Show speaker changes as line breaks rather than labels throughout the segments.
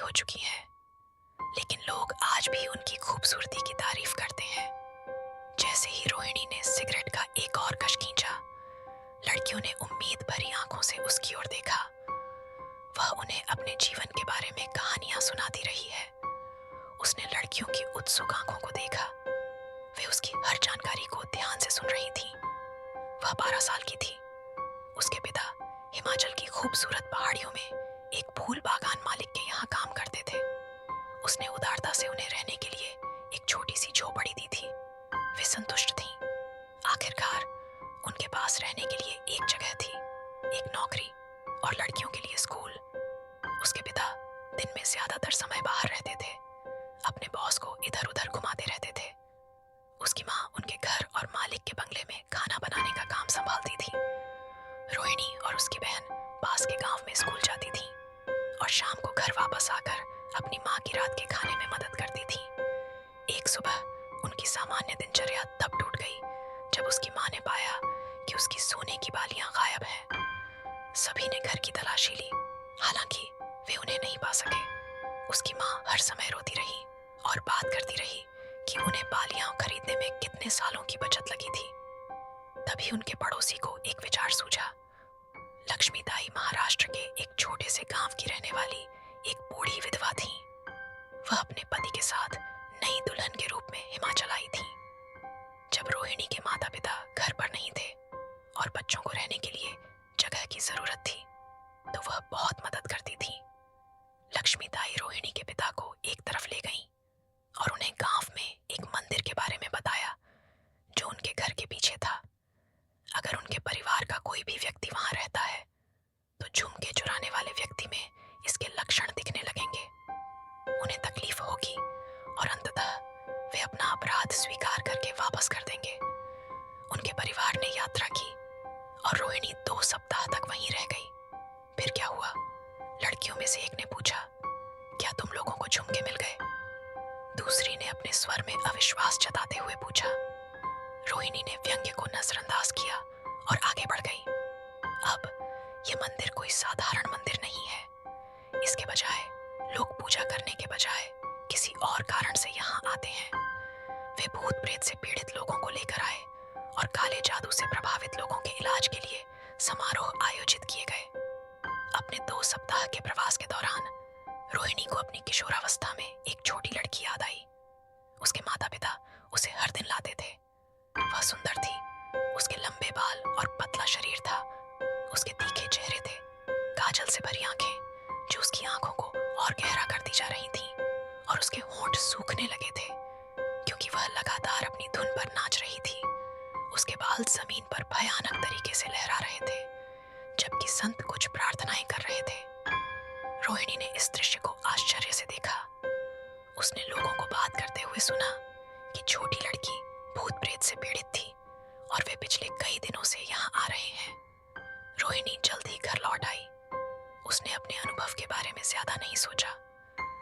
हो चुकी हैं, लेकिन लोग आज भी उनकी खूबसूरती की तारीफ करते हैं। जैसे ही रोहिणी ने सिगरेट का एक और कश खींचा, लड़कियों ने उम्मीद भरी आंखों से उसकी ओर देखा। वह उन्हें अपने जीवन के बारे में कहानियां सुनाती रही है। उसने लड़कियों की उत्सुक आंखों को देखा। वे उसकी हर जानकारी को ध्यान से सुन रही थीं। वह 12 साल की थी। उसके पिता हिमाचल की खूबसूरत पहाड़ियों में एक फूल बागान मालिक के यहाँ काम करते थे। उसने उदारता से उन्हें रहने के लिए एक छोटी सी झोपड़ी दी थी। वे संतुष्ट थीं। आखिरकार उनके पास रहने के लिए एक जगह थी, एक नौकरी और लड़कियों के लिए स्कूल। उसके पिता दिन में ज्यादातर समय बाहर रहते थे, अपने बॉस को इधर उधर घुमाते रहते थे। उसकी माँ उनके घर और मालिक के बंगले में खाना बनाने का काम संभालती थी। रोहिणी और उसकी बहन पास के गांव में स्कूल जाती थी और शाम को घर वापस आकर अपनी माँ की रात के खाने में मदद करती थी। एक सुबह उनकी सामान्य दिनचर्या तब टूट गई जब उसकी माँ ने पाया कि उसकी सोने की बालियां गायब हैं। सभी ने घर की तलाशी ली, हालांकि वे उन्हें नहीं पा सके। उसकी माँ हर समय रोती रही और बात करती रही कि उन्हें बालियां खरीदने में कितने सालों की बचत लगी थी। तभी उनके पड़ोसी को एक विचार सूझा। लक्ष्मी दाई महाराष्ट्र के एक छोटे से गांव की रहने वाली एक बूढ़ी विधवा थी। वह अपने पति के साथ नई दुल्हन के रूप में हिमाचल आई थी। जब रोहिणी के माता पिता घर पर नहीं थे और बच्चों को रहने के लिए जगह की जरूरत थी, तो वह बहुत मदद करती थी। लक्ष्मी दाई रोहिणी के पिता को एक तरफ ले गईं और उन्हें गांव में एक मंदिर के बारे में बताया जो उनके घर के पीछे था। अगर उनके परिवार का कोई भी व्यक्ति वहां रहता है तो झुमके चुराने वाले व्यक्ति में इसके लक्षण दिखने लगेंगे। उन्हें तकलीफ होगी और अंततः वे अपना अपराध स्वीकार करके वापस कर देंगे। उनके परिवार ने यात्रा की और रोहिणी 2 सप्ताह तक वहीं रह गई। फिर क्या हुआ? लड़कियों में से एक ने पूछा, क्या तुम लोगों को झुमके मिल गए? दूसरी ने अपने स्वर में अविश्वास जताते हुए पूछा। रोहिणी ने व्यंग्य को नजरअंदाज किया और आगे बढ़ गई। अब यह मंदिर कोई साधारण मंदिर नहीं है। इसके बजाय लोग पूजा करने के बजाय किसी और कारण से यहाँ आते हैं। वे भूत प्रेत से पीड़ित लोगों को लेकर आए और काले जादू से प्रभावित लोगों के इलाज के लिए समारोह आयोजित किए गए। अपने 2 सप्ताह के प्रवास के दौरान रोहिणी को अपनी किशोरावस्था में एक छोटी लड़की याद आई। उसके माता पिता उसे हर दिन लाते थे। वह सुंदर थी। उसके लंबे बाल और पतला शरीर था। उसके तीखे चेहरे थे, काजल से भरी आंखें जो उसकी आंखों को और गहरा करती जा रही थीं, और उसके होंठ सूखने लगे थे क्योंकि वह लगातार अपनी धुन पर नाच रही थी। उसके बाल जमीन पर भयानक तरीके से लहरा रहे थे जबकि संत कुछ प्रार्थनाएं कर रहे थे। रोहिणी ने इस दृश्य को आश्चर्य से देखा। उसने लोगों को बात करते हुए सुना कि छोटी लड़की भूत प्रेत से पीड़ित थी और वे पिछले कई दिनों से यहाँ आ रहे हैं। रोहिणी जल्द ही घर लौट आई। उसने अपने अनुभव के बारे में ज्यादा नहीं सोचा।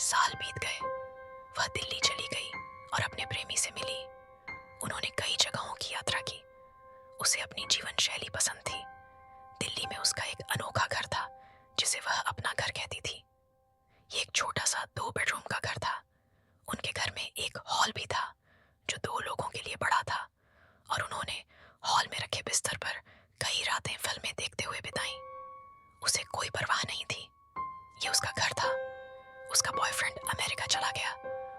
साल बीत गए। वह दिल्ली चली गई और अपने प्रेमी से मिली। उन्होंने कई जगहों की यात्रा की। उसे अपनी जीवन शैली पसंद थी। दिल्ली में उसका एक अनोखा घर था जिसे वह अपना घर कहती थी। ये एक छोटा सा 2 बेडरूम का घर था। उनके घर में एक हॉल भी था जो 2 लोगों के लिए बड़ा था, और उन्होंने हॉल में रखे बिस्तर पर कई रातें फिल्में देखते हुए बिताईं। उसे कोई परवाह नहीं थी। ये उसका घर था। उसका बॉयफ्रेंड अमेरिका चला गया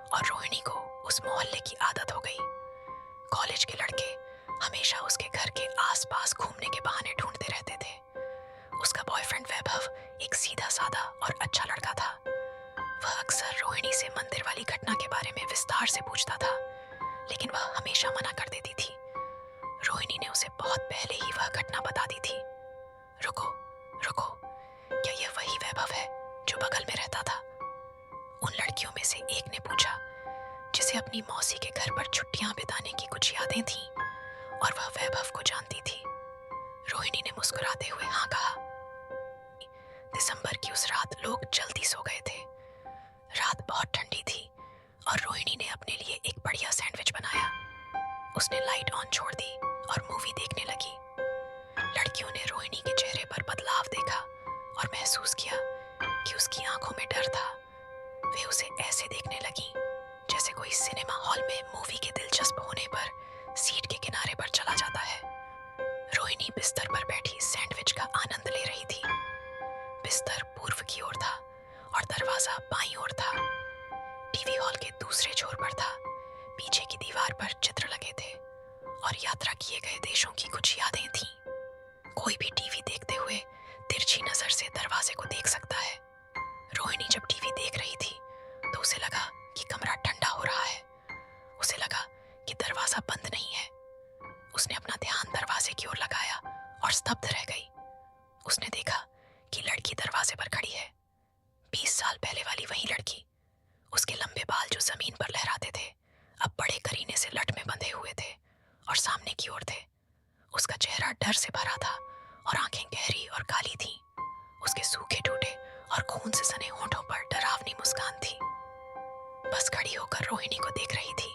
और रोहिणी को उस मोहल्ले की आदत हो गई। कॉलेज के लड़के हमेशा उसके घर के आसपास घूमने के बहाने ढूंढते रहते थे। उसका बॉयफ्रेंड वैभव एक सीधा साधा और अच्छा लड़का था। वह अक्सर रोहिणी से मंदिर वाली घटना के बारे में विस्तार से पूछता था, लेकिन वह हमेशा मना कर देती थी। रोहिणी ने उसे बहुत पहले ही वह घटना बता दी थी। रुको रुको, क्या यह वही वैभव है जो बगल में रहता था? उन लड़कियों में से एक ने पूछा, जिसे अपनी मौसी के घर पर छुट्टियां बिताने की कुछ यादें थीं और वह वैभव को जानती थी। रोहिणी ने मुस्कुराते हुए हाँ कहा। दिसंबर की उस रात लोग जल्दी सो गए थे। रात बहुत ठंडी थी और रोहिणी ने अपने लिए एक बढ़िया सैंडविच बनाया। उसने लाइट ऑन छोड़ दी और मूवी देखने लगी। लड़कियों ने रोहिणी के चेहरे पर बदलाव देखा और महसूस किया कि उसकी आंखों में डर था। उसे ऐसे देखने लगी जैसे कोई सिनेमा हॉल में मूवी के दिलचस्प होने पर सीट के किनारे पर चला जाता है। रोहिणी बिस्तर पर बैठी सैंडविच का आनंद ले रही थी। बिस्तर पूर्व की ओर था और दरवाजा बाईं ओर था। टीवी हॉल के दूसरे छोर पर था। पीछे की दीवार पर चित्र लगे थे और यात्रा किए गए देशों की कुछ यादें थीं। कोई भी टीवी देखते हुए तिरछी नजर से दरवाजे को देख सकता है। रोहिणी जब टीवी देख रही थी तो उसे लगा कि कमरा ठंडा हो रहा है। उसे लगा कि दरवाजा बंद नहीं है। उसने अपना ध्यान दरवाजे की ओर लगाया और स्तब्ध रह गई। उसने देखा कि लड़की दरवाजे पर खड़ी है। 20 साल पहले वाली वही लड़की। उसके लंबे बाल जो जमीन पर लहराते थे अब बड़े करीने से लट में बंधे हुए थे और सामने की ओर थे। उसका चेहरा डर से भरा था और आंखें गहरी और काली थीं। उसके सूखे टूटे और खून से सने होठों पर डरावनी मुस्कान थी। बस खड़ी होकर रोहिणी को देख रही थी।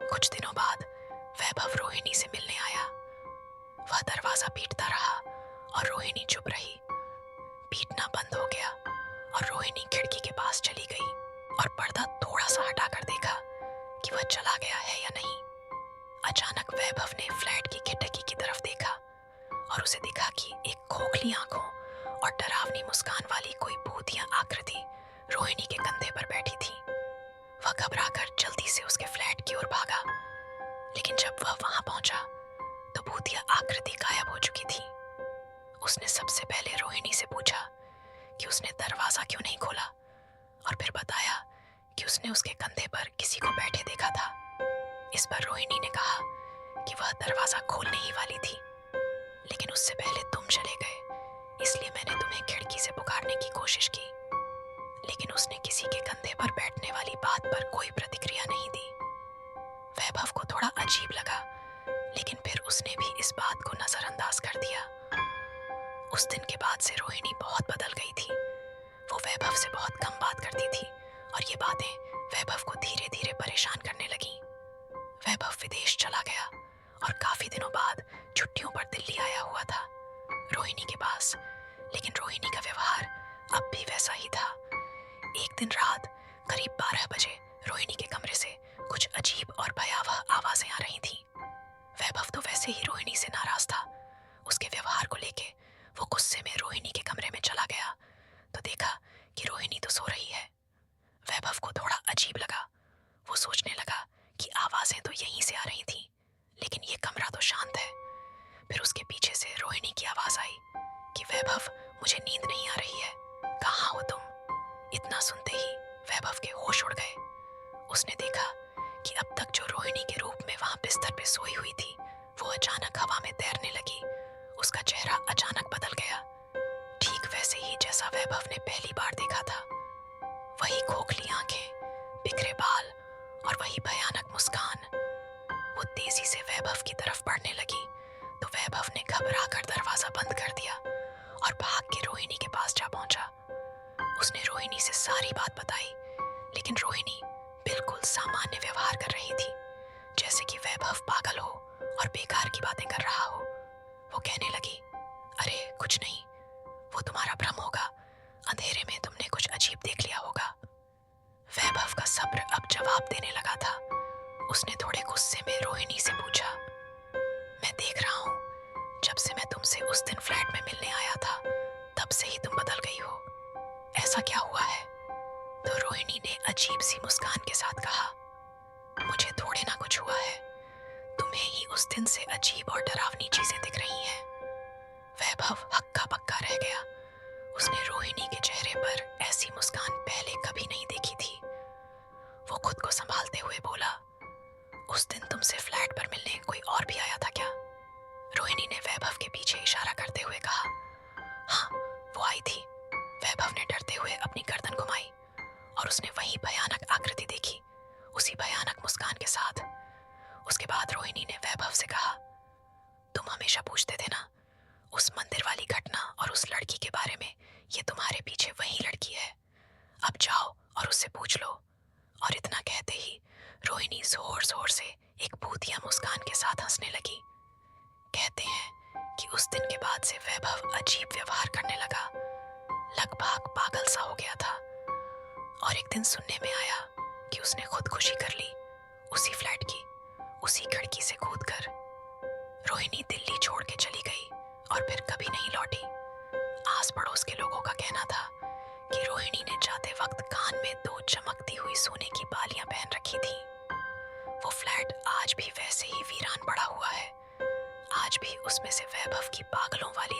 कुछ दिनों बाद वैभव रोहिणी से मिलने आया। वह दरवाजा पीटता रहा और रोहिणी चुप रही। पीटना बंद हो गया और रोहिणी खिड़की के पास चली गई और पर्दा थोड़ा सा हटाकर देखा कि वह चला गया है या नहीं। अचानक वैभव ने फ्लैट की खिड़की की तरफ देखा और उसे दिखा कि एक खोखली आंखों और डरावनी मुस्कान वाली कोई भूतिया आकृति रोहिणी के कंधे पर बैठी थी। वह घबराकर जल्दी से उसके फ्लैट की ओर भागा, लेकिन जब वह वहां पहुंचा तो भूतिया आकृति गायब हो चुकी थी। उसने सबसे पहले रोहिणी से पूछा कि उसने दरवाजा क्यों नहीं खोला और फिर बताया कि उसने उसके कंधे पर किसी को बैठे देखा था। इस पर रोहिणी ने कहा कि वह दरवाजा खोलने ही वाली थी, लेकिन उससे पहले तुम चले गए, इसलिए मैंने तुम्हें खिड़की से पुकारने की कोशिश की। लेकिन उसने किसी के कंधे पर बैठने वाली बात पर कोई प्रतिक्रिया नहीं दी। वैभव को थोड़ा अजीब लगा, लेकिन फिर उसने भी इस बात को नजरअंदाज कर दिया। उस दिन के बाद से रोहिणी बहुत बदल गई थी। वो वैभव से बहुत कम बात करती थी और ये बातें वैभव को धीरे धीरे परेशान करने लगीं। वैभव विदेश चला गया और काफी दिनों बाद छुट्टियों पर दिल्ली आया हुआ था रोहिणी के पास, लेकिन रोहिणी का व्यवहार अब भी वैसा ही था। एक दिन रात करीब 12 बजे रोहिणी के कमरे से कुछ अजीब और भयावह आवाजें आ रही थीं। वैभव तो वैसे ही रोहिणी से नाराज था। उसके व्यवहार को लेके वो गुस्से में रोहिणी के कमरे में चला गया तो देखा कि रोहिणी तो सो रही है। वैभव को थोड़ा अजीब लगा। वो सोचने लगा कि आवाजें तो यहीं से आ रही थीं, लेकिन ये कमरा तो शांत है। फिर उसके पीछे से रोहिणी की आवाज आई कि वैभव, मुझे नींद नहीं आ रही है, कहाँ हो तुम? इतना सुनते ही वैभव के होश उड़ गए। उसने देखा कि अब तक जो रोहिणी के रूप में वहां बिस्तर पे सोई हुई थी वो अचानक हवा में तैरने लगी। उसका चेहरा अचानक बदल गया, ठीक वैसे ही जैसा वैभव ने पहली बार देखा था। वही खोखली आंखें, बिखरे बाल और वही भयानक मुस्कान। वो तेजी से वैभव की तरफ बढ़ने लगी तो वैभव ने घबराकर दरवाजा बंद कर दिया और भाग के रोहिणी के पास जा पहुंचा। उसने रोहिणी से सारी बात बताई, लेकिन रोहिणी बिल्कुल सामान्य व्यवहार कर रही थी, जैसे कि वैभव पागल हो और बेकार की बातें कर रहा हो। वो कहने लगी, अरे कुछ नहीं, वो तुम्हारा भ्रम होगा, अंधेरे में तुमने कुछ अजीब देख लिया होगा। वैभव का सब्र अब जवाब देने लगा था। उसने थोड़े गुस्से में रोहिणी से पूछा, मैं देख रहा हूँ, जब से मैं तुमसे उस दिन फ्लैट में मिलने आया था तब से ही तुम बदल गई हो। ऐसा क्या हुआ है? तो रोहिणी ने अजीब सी मुस्कान के साथ कहा, मुझे थोड़े ना कुछ हुआ है, तुम्हें ही उस दिन से अजीब और डरावनी चीजें दिख रही हैं। वैभव हक्का बक्का रह गया। उसने रोहिणी के चेहरे पर ऐसी मुस्कान पहले कभी नहीं देखी थी। वो खुद को संभालते हुए बोला, उस दिन तुमसे फ्लैट पर मिलने कोई और भी आया था क्या? रोहिणी ने वैभव के पीछे इशारा करते हुए कहा, हाँ वो आई थी। वैभव ने डरते हुए अपनी गर्दन घुमाई और उसने वही भयानक आकृति देखी, उसी भयानक मुस्कान के साथ। उसके बाद रोहिणी ने वैभव से कहा, तुम हमेशा पूछते थे ना उस मंदिर वाली घटना और उस लड़की के बारे में, ये तुम्हारे पीछे वही लड़की है। अब जाओ और उससे पूछ लो। और इतना कहते ही रोहिणी जोर जोर से एक भूतिया मुस्कान के साथ हंसने लगी। कहते हैं कि उस दिन के बाद से वैभव अजीब व्यवहार करने लगा, लगभग पागल सा हो गया था। और एक दिन सुनने में आया कि उसने खुदकुशी कर ली, उसी फ्लैट की, उसी खिड़की से कूदकर। रोहिणी दिल्ली छोड़ के चली गई और फिर कभी नहीं लौटी। आस पड़ोस के लोगों का कहना था कि रोहिणी ने जाते वक्त कान में 2 चमकती हुई सोने की बालियां पहन रखी थी। वो फ्लैट आज भी वैसे ही वीरान पड़ा हुआ है। आज भी उसमें से वैभव की पागलों वाली